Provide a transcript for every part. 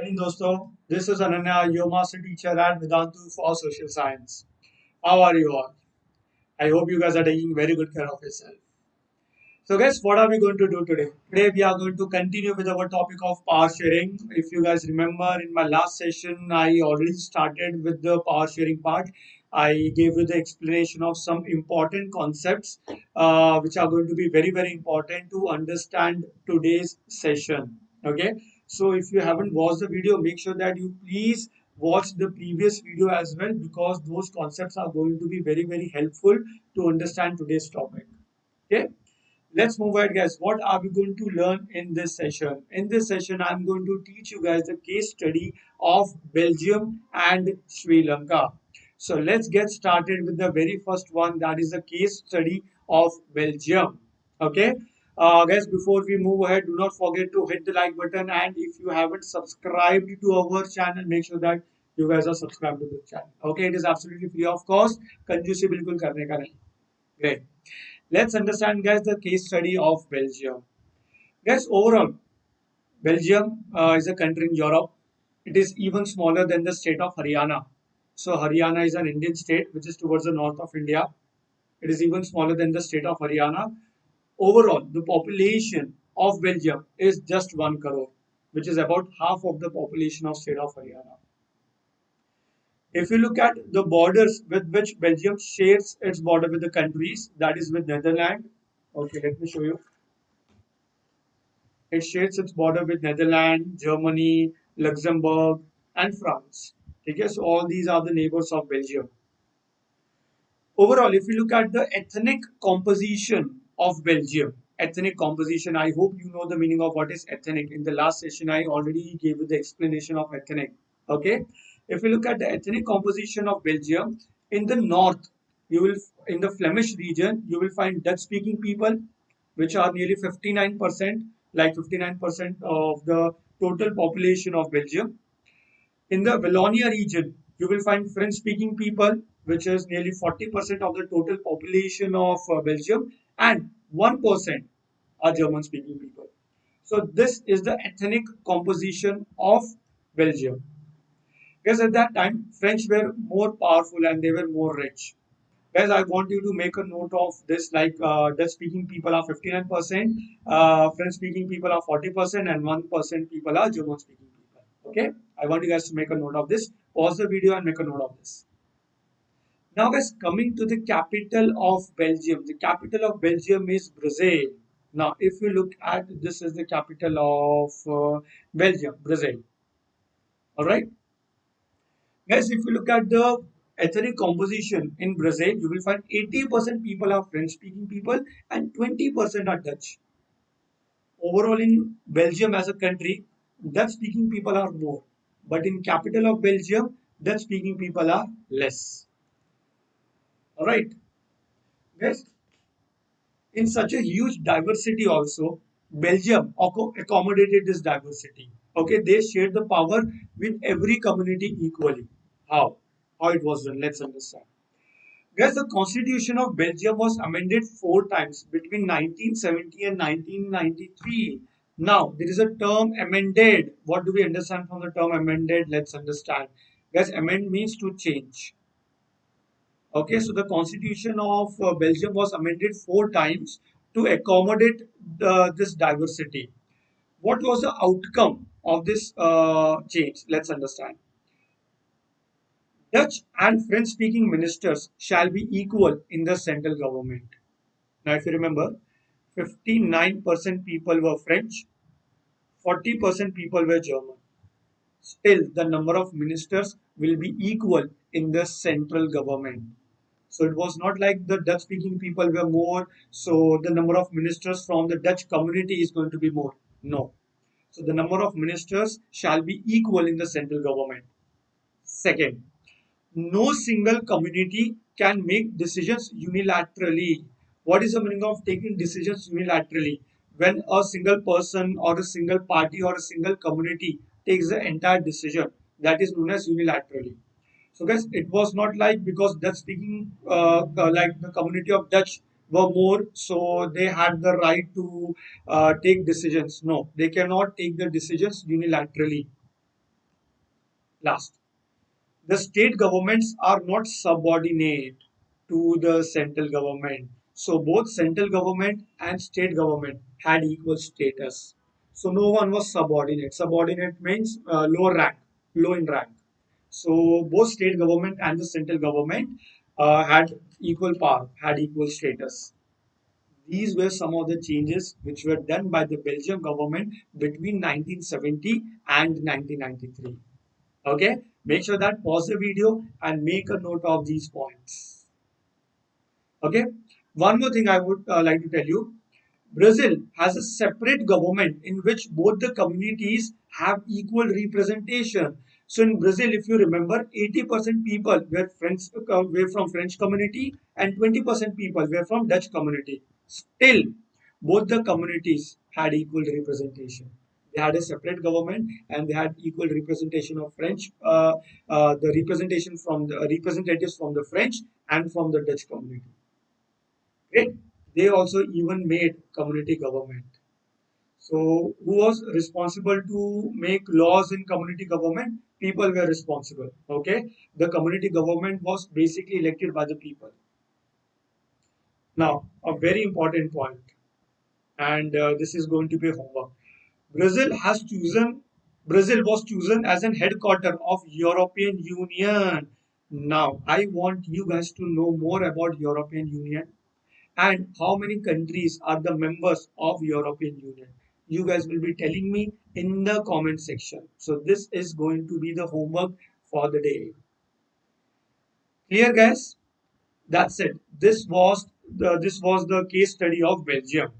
Morning, dosto. This is Ananya, your master teacher at Vidantu for Social Science. How are you all? I hope you guys are taking very good care of yourself. So, guys, what are we going to do today? Today, we are going to continue with our topic of power sharing. If you guys remember, in my last session, I already started with the power sharing part. I gave you the explanation of some important concepts which are going to be very, very important to understand today's session. Okay, so if you haven't watched the video, make sure that you please watch the previous video as well because those concepts are going to be very, very helpful to understand today's topic. Okay, let's move ahead, guys. What are we going to learn in this session? In this session, I'm going to teach you guys the case study of Belgium and Sri Lanka. So let's get started with the very first one, that is the case study of Belgium. Okay, guys, before we move ahead, do not forget to hit the like button, and if you haven't subscribed to our channel, make sure that you guys are subscribed to the channel. Okay, it is absolutely free of cost. कंजूसी से बिल्कुल करने का नहीं. Great. Let's understand, guys, the case study of Belgium. Guys, overall, Belgium is a country in Europe. It is even smaller than the state of Haryana. So, Haryana is an Indian state which is towards the north of India. It is even smaller than the state of Haryana. Overall, the population of Belgium is just 1 crore, which is about half of the population of state of Haryana. If you look at the borders with which Belgium shares its border with the countries, that is with Netherlands. Okay, let me show you. It shares its border with Netherlands, Germany, Luxembourg, and France. Okay, so all these are the neighbors of Belgium. Overall, if you look at the ethnic composition of Belgium, ethnic composition, I hope you know the meaning of what is ethnic. In the last session, I already gave you the explanation of ethnic. Okay, if you look at the ethnic composition of Belgium, in the north, you will in the Flemish region, you will find Dutch-speaking people, which are nearly 59%, like 59% of the total population of Belgium. In the Wallonia region, you will find French speaking people, which is nearly 40% of the total population of Belgium, and 1% are German speaking people. So, this is the ethnic composition of Belgium. Because at that time, French were more powerful and they were more rich. Guys, I want you to make a note of this, like Dutch speaking people are 59%, French speaking people are 40%, and 1% people are German speaking people. Okay, I want you guys to make a note of this. Pause the video and make a note of this. Now, guys, coming to the capital of Belgium. The capital of Belgium is Brazil. Now, if you look at this, is the capital of Belgium, Brazil. All right. Guys, if you look at the ethnic composition in Brazil, you will find 80% people are French speaking people and 20% are Dutch. Overall, in Belgium as a country, Dutch speaking people are more. But in capital of Belgium, Dutch speaking people are less. Alright. Guys, in such a huge diversity also, Belgium accommodated this diversity. Okay, they shared the power with every community equally. How? How it was done? Let's understand. Guys, the Constitution of Belgium was amended 4 times between 1970 and 1993. Now, there is a term amended. What do we understand from the term amended? Let's understand. Guys, amend means to change. Okay, so the Constitution of Belgium was amended 4 times to accommodate this diversity. What was the outcome of this change? Let's understand. Dutch and French speaking ministers shall be equal in the central government. Now, if you remember, 59% people were French, 40% people were German. Still, the number of ministers will be equal in the central government. So it was not like the Dutch speaking people were more, so the number of ministers from the Dutch community is going to be more. No. So the number of ministers shall be equal in the central government. Second, no single community can make decisions unilaterally. What is the meaning of taking decisions unilaterally? When a single person or a single party or a single community takes the entire decision, that is known as unilaterally. So, guys, it was not like because Dutch speaking, like the community of Dutch were more, so they had the right to take decisions. No, they cannot take the decisions unilaterally. Last, the state governments are not subordinate to the central government. So both central government and state government had equal status. So no one was subordinate. Subordinate means lower rank, low in rank. So both state government and the central government had equal power, had equal status. These were some of the changes which were done by the Belgian government between 1970 and 1993. Okay, make sure that pause the video and make a note of these points. Okay, one more thing I would like to tell you. Brazil has a separate government in which both the communities have equal representation. So in Brazil, if you remember, 80% people were from French community and 20% people were from Dutch community. Still, both the communities had equal representation. They had a separate government and they had equal representation of the representation from the representatives from the French and from the Dutch community. Great. They also even made community government. So, who was responsible to make laws in community government? People were responsible. Okay. The community government was basically elected by the people. Now, a very important point, and this is going to be homework. Brazil has chosen. Brazil was chosen as an headquarter of European Union. Now, I want you guys to know more about European Union and how many countries are the members of European Union. You guys will be telling me in the comment section. So this is going to be the homework for the day. Clear, guys? That's it. This was the case study of Belgium.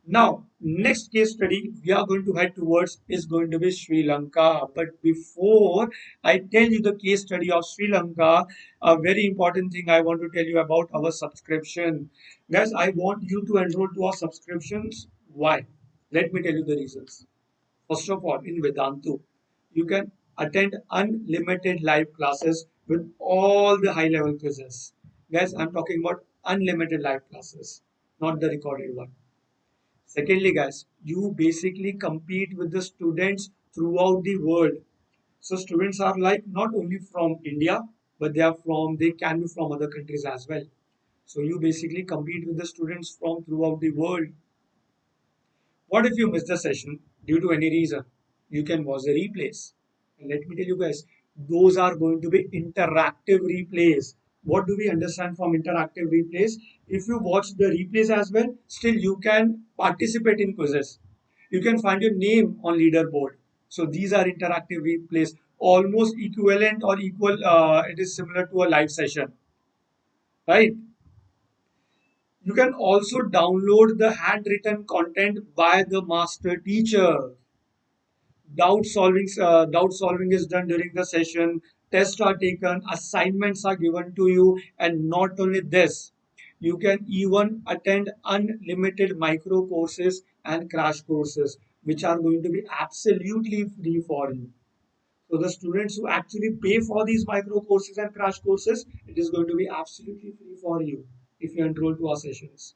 Now, next case study we are going to head towards is going to be Sri Lanka. But before I tell you the case study of Sri Lanka, a very important thing I want to tell you about our subscription. Guys, I want you to enroll to our subscriptions. Why? Let me tell you the reasons. First of all, in Vedantu, you can attend unlimited live classes with all the high level quizzes. Guys, I'm talking about unlimited live classes, not the recorded one. Secondly, guys, you basically compete with the students throughout the world. So students are like not only from India, but they can be from other countries as well. So you basically compete with the students from throughout the world. What if you miss the session due to any reason? You can watch the replays. And let me tell you guys, those are going to be interactive replays. What do we understand from interactive replays? If you watch the replays as well, still you can participate in quizzes. You can find your name on leaderboard. So these are interactive replays, almost equivalent or equal. It is similar to a live session, right? You can also download the handwritten content by the master teacher. Doubt solving is done during the session. Tests are taken, assignments are given to you, and not only this, you can even attend unlimited micro courses and crash courses, which are going to be absolutely free for you. So the students who actually pay for these micro courses and crash courses, it is going to be absolutely free for you if you enroll to our sessions.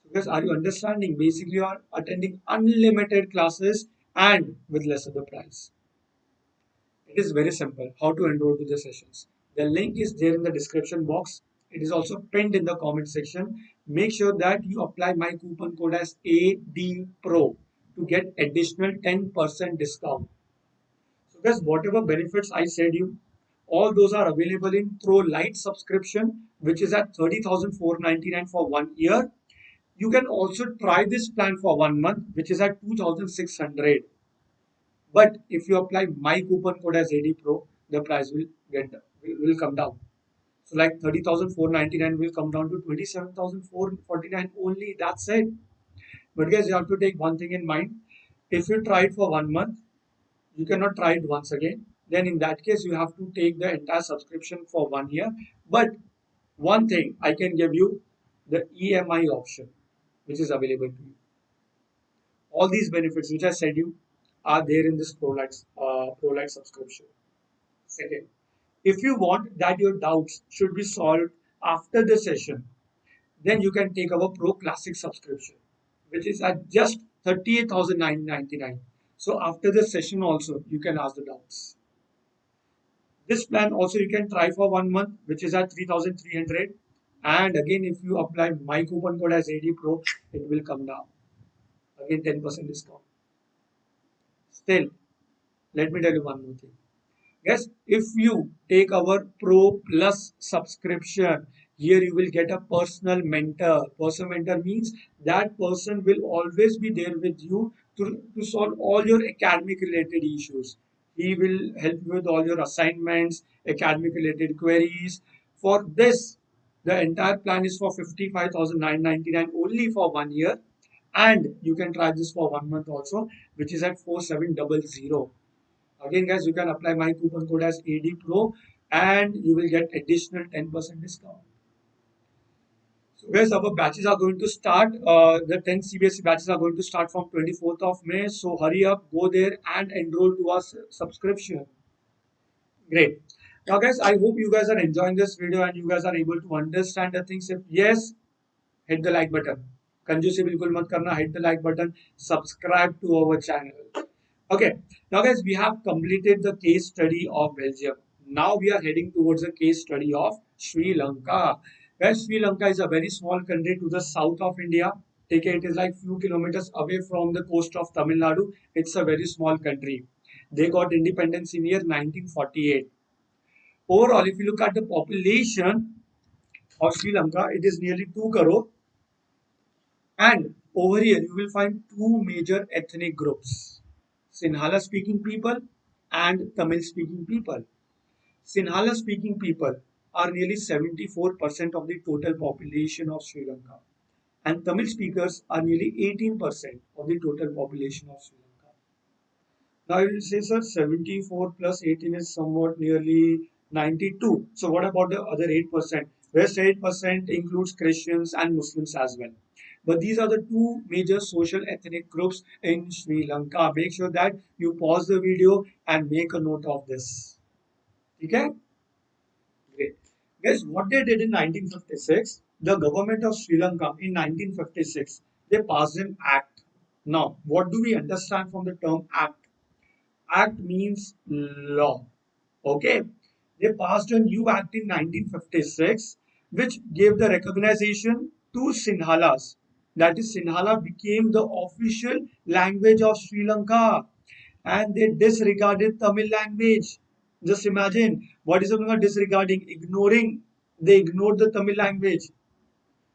Because are you understanding? Basically, you are attending unlimited classes and with less of the price. It is very simple how to enroll to the sessions. The link is there in the description box. It is also pinned in the comment section. Make sure that you apply my coupon code as ADPRO to get additional 10% discount. So guys, whatever benefits I said you, all those are available in Pro Lite subscription, which is at 30,499 for 1 year. You can also try this plan for 1 month, which is at 2,600. But if you apply my coupon code as AD Pro, the price will come down. So like 30,499 will come down to 27,449 only. That's it. But guys, you have to take one thing in mind. If you try it for 1 month, you cannot try it once again. Then in that case, you have to take the entire subscription for 1 year. But one thing I can give you, the EMI option, which is available to you. All these benefits which I said you are there in this ProLite subscription. Second, if you want that your doubts should be solved after the session, then you can take our Pro Classic subscription, which is at just 38,999. So after the session also, you can ask the doubts. This plan also you can try for 1 month, which is at 3,300. And again, if you apply my coupon code as AD Pro, it will come down. Again, 10% discount. Still, let me tell you one more thing. Yes, if you take our Pro Plus subscription, here you will get a personal mentor. Personal mentor means that person will always be there with you to solve all your academic related issues. He will help you with all your assignments, academic related queries. For this, the entire plan is for 55,999 only for 1 year. And you can try this for 1 month also, which is at 4700. Again, guys, you can apply my coupon code as AD Pro and you will get additional 10% discount. So, guys, our batches are going to start. The 10 CBSE batches are going to start from 24th of May. So, hurry up, go there and enroll to our subscription. Great. Now, guys, I hope you guys are enjoying this video and you guys are able to understand the things. If yes, hit the like button. कंजूसी से बिल्कुल मत करना. Hit the like button. Subscribe to our channel. Okay, now guys, we have completed the case study of Belgium. Now we are heading towards the case study of Sri Lanka. Guys, Sri Lanka is a very small country to the south of India. Take it is like few kilometers away from the coast of Tamil Nadu. It's a very small country. They got independence in year 1948. Overall, if you look at the population of Sri Lanka, it is nearly 2 crore. And over here, you will find two major ethnic groups. Sinhala speaking people and Tamil speaking people. Sinhala speaking people are nearly 74% of the total population of Sri Lanka, and Tamil speakers are nearly 18% of the total population of Sri Lanka. Now you will say, sir, 74 plus 18 is somewhat nearly 92. So what about the other 8%? Rest 8% includes Christians and Muslims as well. But these are the two major social ethnic groups in Sri Lanka. Make sure that you pause the video and make a note of this. Okay? Great. Guys, what they did in 1956, the government of Sri Lanka in 1956, they passed an act. Now, what do we understand from the term act? Act means law. Okay. They passed a new act in 1956 which gave the recognition to Sinhalas. That is, Sinhala became the official language of Sri Lanka and they disregarded Tamil language. Just imagine what is the meaning of disregarding, ignoring. They ignored the Tamil language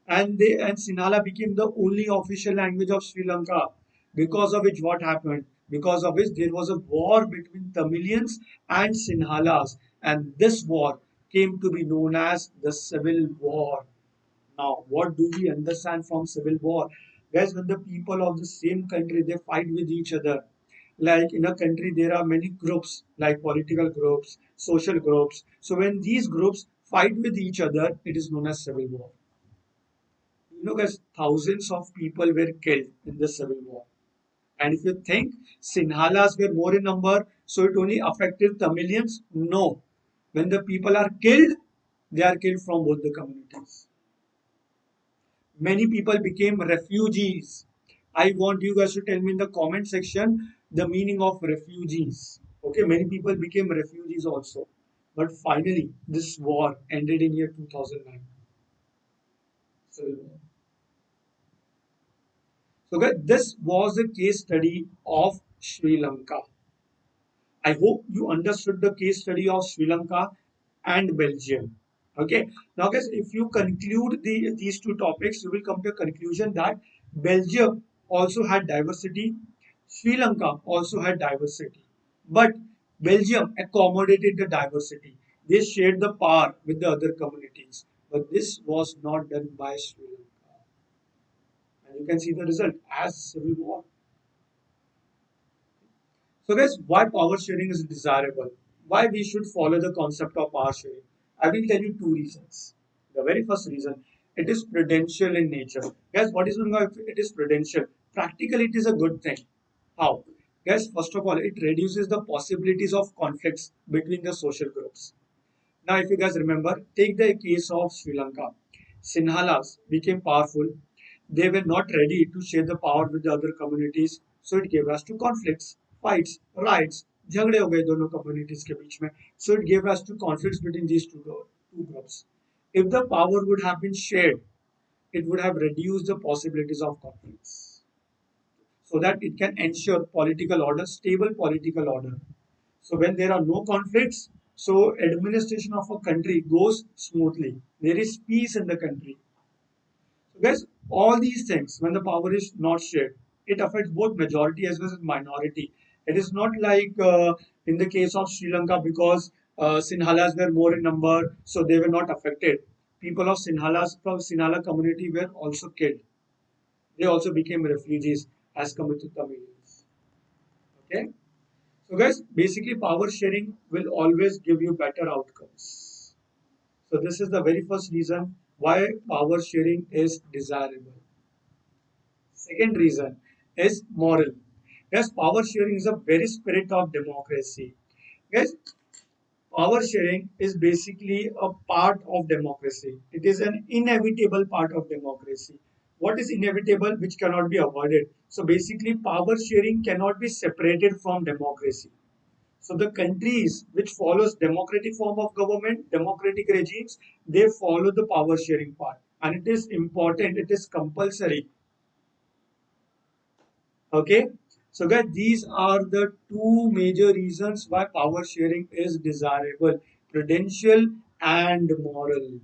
and Sinhala became the only official language of Sri Lanka. Because of which, what happened? Because of which, there was a war between Tamilians and Sinhalas, and this war came to be known as the Civil War. Now, what do we understand from Civil War? Guys, when the people of the same country they fight with each other, like in a country there are many groups like political groups, social groups. So when these groups fight with each other, it is known as civil war. You know, guys, thousands of people were killed in the civil war. And if you think Sinhalas were more in number, so it only affected Tamilians, no. When the people are killed, they are killed from both the communities. Many people became refugees. I want you guys to tell me in the comment section the meaning of refugees. Okay, many people became refugees also. But finally, this war ended in year 2009. Civil War. So guys, this was a case study of Sri Lanka. I hope you understood the case study of Sri Lanka and Belgium. Okay. Now, guys, if you conclude these two topics, you will come to a conclusion that Belgium also had diversity, Sri Lanka also had diversity. But Belgium accommodated the diversity. They shared the power with the other communities. But this was not done by Sri Lanka. And you can see the result as civil war. So guys, why power sharing is desirable? Why we should follow the concept of power sharing? I will tell you two reasons. The very first reason, it is prudential in nature. Guys, what is meant by it is prudential? Practically, it is a good thing. How? Guys, first of all, it reduces the possibilities of conflicts between the social groups. Now, if you guys remember, take the case of Sri Lanka. Sinhalas became powerful. They were not ready to share the power with the other communities, so it gave us to conflicts, fights, riots, झगड़े हो गए दोनों communities के बीच में. So it gave us to conflicts between these two groups. If the power would have been shared, it would have reduced the possibilities of conflicts so that it can ensure political order, stable political order. So when there are no conflicts, so administration of a country goes smoothly. There is peace in the country. So guys, all these things, when the power is not shared, it affects both majority as well as minority. It is not like in the case of Sri Lanka because Sinhalas were more in number, so they were not affected. People of Sinhalas from Sinhala community were also killed. They also became refugees as compared to Tamilians. Okay. So guys, basically power sharing will always give you better outcomes. So this is the very first reason why power sharing is desirable. Second reason is moral. Yes, power sharing is a very spirit of democracy. Yes, power sharing is basically a part of democracy. It is an inevitable part of democracy. What is inevitable which cannot be avoided? So basically power sharing cannot be separated from democracy. So the countries which follows democratic form of government, democratic regimes, they follow the power sharing part. And it is important, it is compulsory. Okay. So guys, these are the two major reasons why power sharing is desirable, prudential and moral.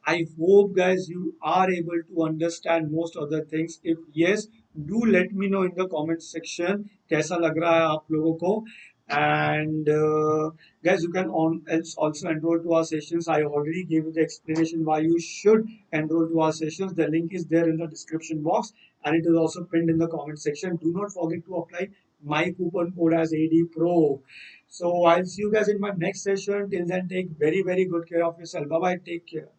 I hope guys you are able to understand most other things. If yes, do let me know in the comment section कैसा लग रहा है आप लोगों को. And guys, you can also enroll to our sessions. I already gave you the explanation why you should enroll to our sessions. The link is there in the description box and it is also pinned in the comment section. Do not forget to apply my coupon code as AD Pro. So I'll see you guys in my next session. Till then, take very good care of yourself. Bye bye. Take care.